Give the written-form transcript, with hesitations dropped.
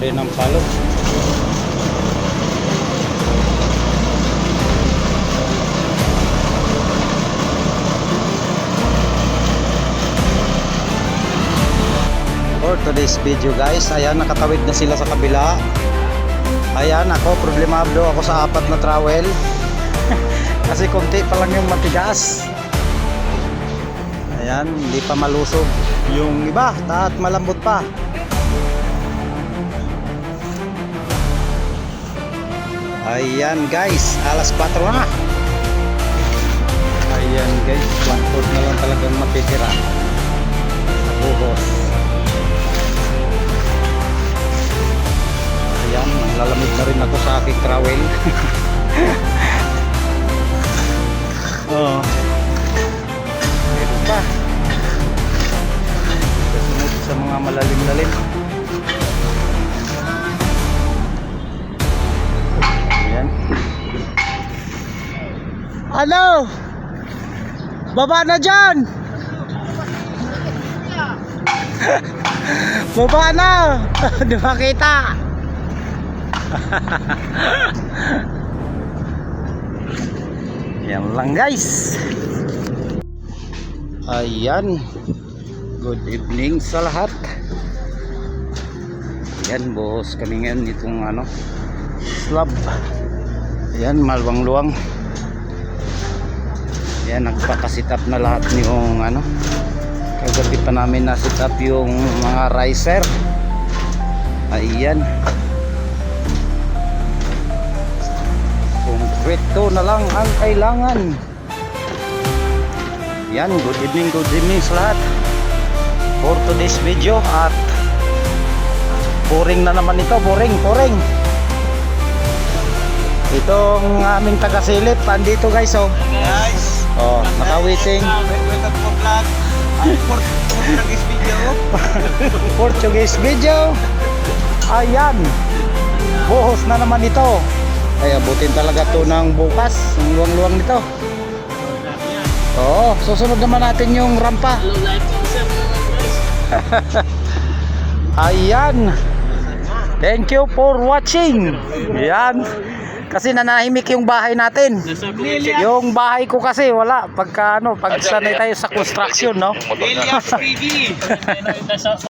pa rin ang palog. For today's video guys, ayan, nakatawid na sila sa kabila. Ayan, ako problemado ako sa apat na trowel kasi konti pa lang yung matigas. Ayan, hindi pa malusog yung iba at malambot pa. Ayan guys, alas 4 na. Ayan guys, 1/4 na lang talagang matitira sa buhos. Ayan, lalamig na rin ako sa aking trowel. Oh. Meron pa. Kasunod sa mga malalim-lalim. Ayan. Ano? Baba na dyan! Baba na! Di ba kita? Yan lang guys. Ayan, good evening sa lahat. Ayan, buhos kami ngayon itong slab. Ayan, maluwang-luwang. Ayan, nagpa-sit up na lahat yung kagabi pa namin na sit up yung mga riser. Ayan, konkreto na lang ang kailangan. Yan, good evening sa lahat for today's video. At boring na naman ito, boring itong aming taga-silip andito guys. Oh guys, oh, naka-waiting welcome to vlog Portuguese video. Portuguese video. Ayan, buhos na naman ito. Ay, abutin talaga to ng bukas. Ang luwang-luwang nito. Oo, susunod naman natin yung rampa. Ayan. Thank you for watching. Ayan. Kasi nanahimik yung bahay natin. Yung bahay ko kasi wala. Pag sanay tayo sa construction, no?